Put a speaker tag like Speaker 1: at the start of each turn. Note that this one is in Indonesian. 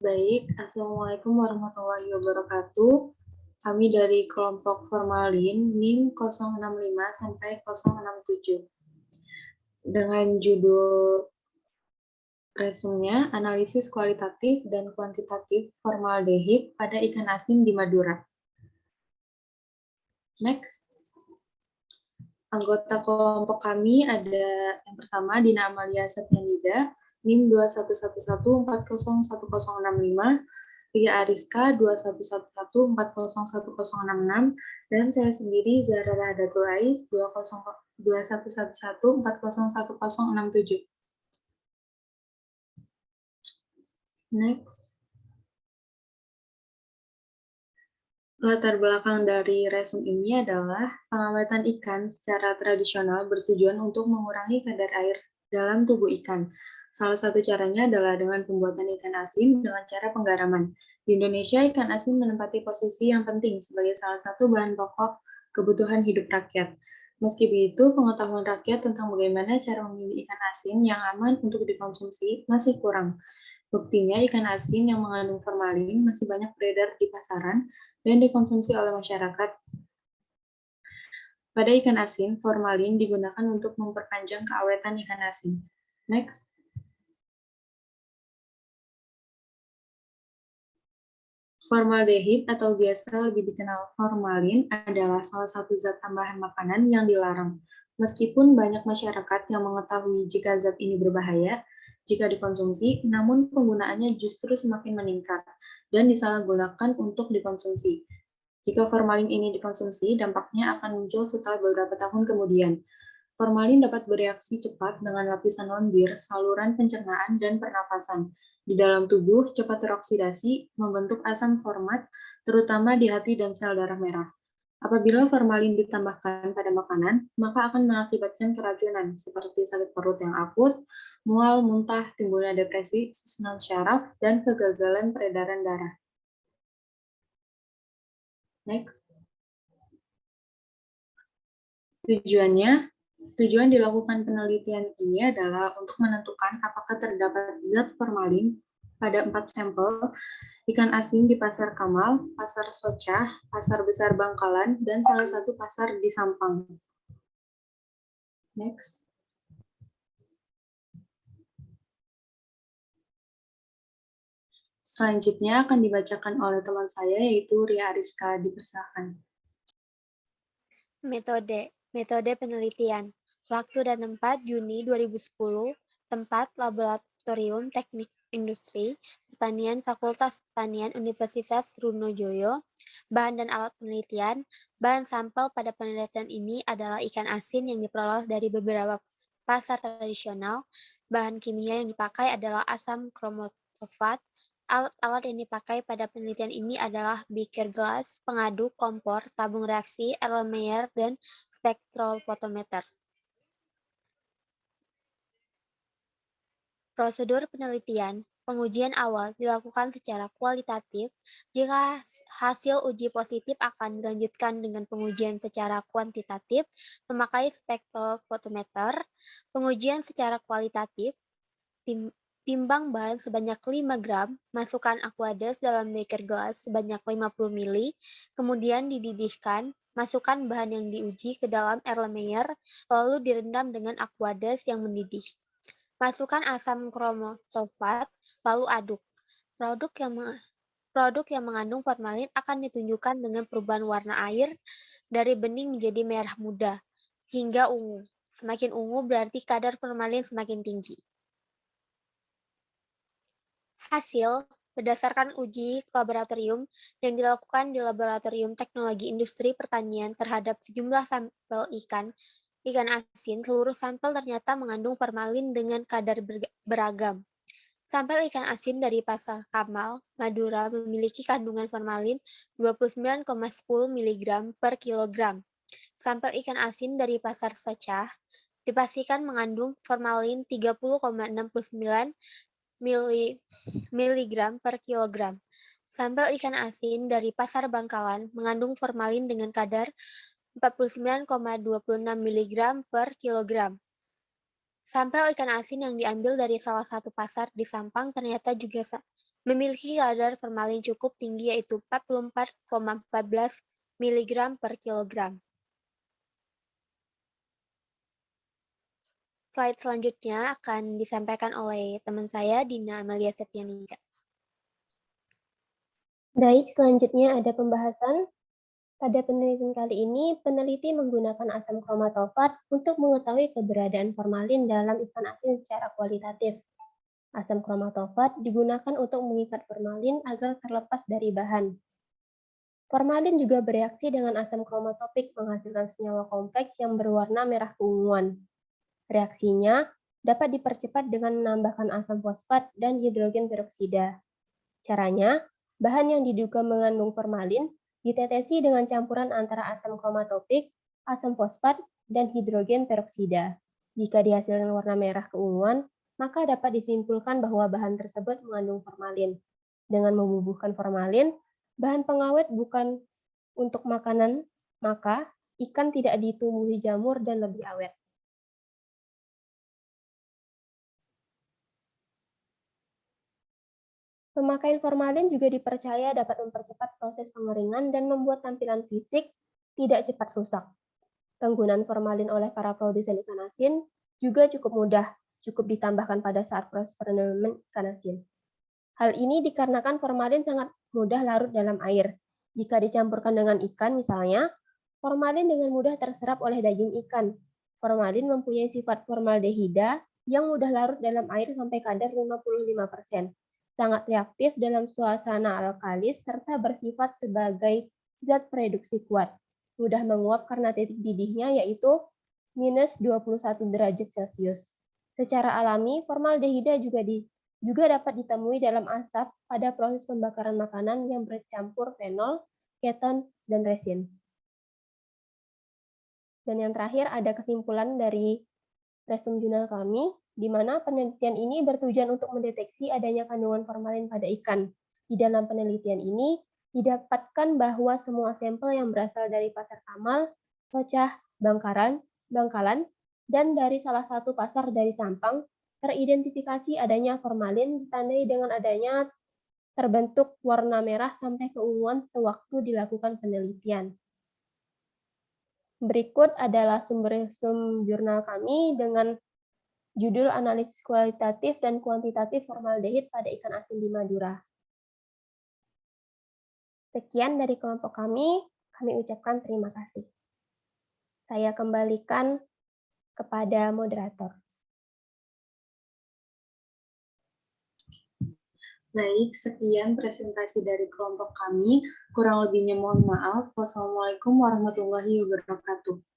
Speaker 1: Baik, Assalamualaikum warahmatullahi wabarakatuh. Kami dari kelompok formalin NIM 065 sampai 067. Dengan judul resumnya, analisis kualitatif dan kuantitatif formaldehid pada ikan asin di Madura. Next. Anggota kelompok kami ada yang pertama Dina Amalia Septianida, NIM 2111401065, Ria Ariska 2111401066, dan saya sendiri Zahra Rahadatul Ais 2111401067. Next. Latar belakang dari resum ini adalah pengamatan ikan secara tradisional bertujuan untuk mengurangi kadar air dalam tubuh ikan. Salah satu caranya adalah dengan pembuatan ikan asin dengan cara penggaraman. Di Indonesia, ikan asin menempati posisi yang penting sebagai salah satu bahan pokok kebutuhan hidup rakyat. Meski begitu, pengetahuan rakyat tentang bagaimana cara memilih ikan asin yang aman untuk dikonsumsi masih kurang. Buktinya, ikan asin yang mengandung formalin masih banyak beredar di pasaran dan dikonsumsi oleh masyarakat. Pada ikan asin, formalin digunakan untuk memperpanjang keawetan ikan asin. Next. Formaldehid atau biasa lebih dikenal formalin adalah salah satu zat tambahan makanan yang dilarang. Meskipun banyak masyarakat yang mengetahui jika zat ini berbahaya jika dikonsumsi, namun penggunaannya justru semakin meningkat dan disalahgunakan untuk dikonsumsi. Jika formalin ini dikonsumsi, dampaknya akan muncul setelah beberapa tahun kemudian. Formalin dapat bereaksi cepat dengan lapisan lendir, saluran pencernaan, dan pernafasan. Di dalam tubuh, cepat teroksidasi, membentuk asam format, terutama di hati dan sel darah merah. Apabila formalin ditambahkan pada makanan, maka akan mengakibatkan keracunan, seperti sakit perut yang akut, mual, muntah, timbulnya depresi, susunan syaraf, dan kegagalan peredaran darah. Next. Tujuan dilakukan penelitian ini adalah untuk menentukan apakah terdapat zat formalin pada 4 sampel ikan asin di Pasar Kamal, Pasar Socah, Pasar Besar Bangkalan, dan salah satu pasar di Sampang. Next. Selanjutnya akan dibacakan oleh teman saya, yaitu Ria Ariska. Dipersilakan.
Speaker 2: Metode penelitian. Waktu dan tempat Juni 2010, tempat Laboratorium Teknik Industri Pertanian Fakultas Pertanian Universitas Trunojoyo. Bahan dan alat penelitian. Bahan sampel pada penelitian ini adalah ikan asin yang diperoleh dari beberapa pasar tradisional. Bahan kimia yang dipakai adalah asam kromatofat. Alat-alat yang dipakai pada penelitian ini adalah beaker gelas, pengaduk, kompor, tabung reaksi, Erlenmeyer, dan spektrofotometer. Prosedur penelitian. Pengujian awal dilakukan secara kualitatif. Jika hasil uji positif akan dilanjutkan dengan pengujian secara kuantitatif memakai spektrofotometer. Pengujian secara kualitatif. Timbang bahan sebanyak 5 gram, masukkan aqueous dalam beaker gelas sebanyak 50 ml, kemudian dididihkan, masukkan bahan yang diuji ke dalam Erlenmeyer, lalu direndam dengan aqueous yang mendidih. Masukkan asam kromatofat, lalu aduk. Produk yang mengandung formalin akan ditunjukkan dengan perubahan warna air dari bening menjadi merah muda hingga ungu. Semakin ungu berarti kadar formalin semakin tinggi. Hasil berdasarkan uji laboratorium yang dilakukan di Laboratorium Teknologi Industri Pertanian terhadap sejumlah sampel ikan asin, seluruh sampel ternyata mengandung formalin dengan kadar beragam. Sampel ikan asin dari Pasar Kamal, Madura memiliki kandungan formalin 29,10 mg per kilogram. Sampel ikan asin dari Pasar Socah dipastikan mengandung formalin 30,69 mg per kilogram. Sampel ikan asin dari Pasar Bangkalan mengandung formalin dengan kadar 49,26 mg per kilogram. Sampel ikan asin yang diambil dari salah satu pasar di Sampang ternyata juga memiliki kadar formalin cukup tinggi yaitu 44,14 mg per kilogram. Slide selanjutnya akan disampaikan oleh teman saya, Dina Amelia Septianingsih.
Speaker 3: Baik, selanjutnya ada pembahasan. Pada penelitian kali ini, peneliti menggunakan asam kromatofat untuk mengetahui keberadaan formalin dalam ikan asin secara kualitatif. Asam kromatofat digunakan untuk mengikat formalin agar terlepas dari bahan. Formalin juga bereaksi dengan asam kromatopik menghasilkan senyawa kompleks yang berwarna merah keunguan. Reaksinya dapat dipercepat dengan menambahkan asam fosfat dan hidrogen peroksida. Caranya, bahan yang diduga mengandung formalin ditetesi dengan campuran antara asam kromatopik, asam fosfat, dan hidrogen peroksida. Jika dihasilkan warna merah keunguan, maka dapat disimpulkan bahwa bahan tersebut mengandung formalin. Dengan membubuhkan formalin, bahan pengawet bukan untuk makanan, maka ikan tidak ditumbuhi jamur dan lebih awet. Pemakaian formalin juga dipercaya dapat mempercepat proses pengeringan dan membuat tampilan fisik tidak cepat rusak. Penggunaan formalin oleh para produsen ikan asin juga cukup mudah, cukup ditambahkan pada saat proses penanaman ikan asin. Hal ini dikarenakan formalin sangat mudah larut dalam air. Jika dicampurkan dengan ikan misalnya, formalin dengan mudah terserap oleh daging ikan. Formalin mempunyai sifat formaldehida yang mudah larut dalam air sampai kadar 55%. Sangat reaktif dalam suasana alkalis serta bersifat sebagai zat reduksi kuat. Mudah menguap karena titik didihnya yaitu minus 21 derajat Celcius. Secara alami, formaldehida juga dapat ditemui dalam asap pada proses pembakaran makanan yang bercampur fenol, keton, dan resin. Dan yang terakhir ada kesimpulan dari resume jurnal kami, di mana penelitian ini bertujuan untuk mendeteksi adanya kandungan formalin pada ikan. Di dalam penelitian ini, didapatkan bahwa semua sampel yang berasal dari Pasar Kamal, Socah, Bangkalan, dan dari salah satu pasar dari Sampang, teridentifikasi adanya formalin ditandai dengan adanya terbentuk warna merah sampai keunguan sewaktu dilakukan penelitian. Berikut adalah sumber resume jurnal kami dengan judul analisis kualitatif dan kuantitatif formaldehid pada ikan asin di Madura. Sekian dari kelompok kami ucapkan terima kasih. Saya kembalikan kepada moderator.
Speaker 1: Baik, sekian presentasi dari kelompok kami. Kurang lebihnya mohon maaf. Wassalamualaikum warahmatullahi wabarakatuh.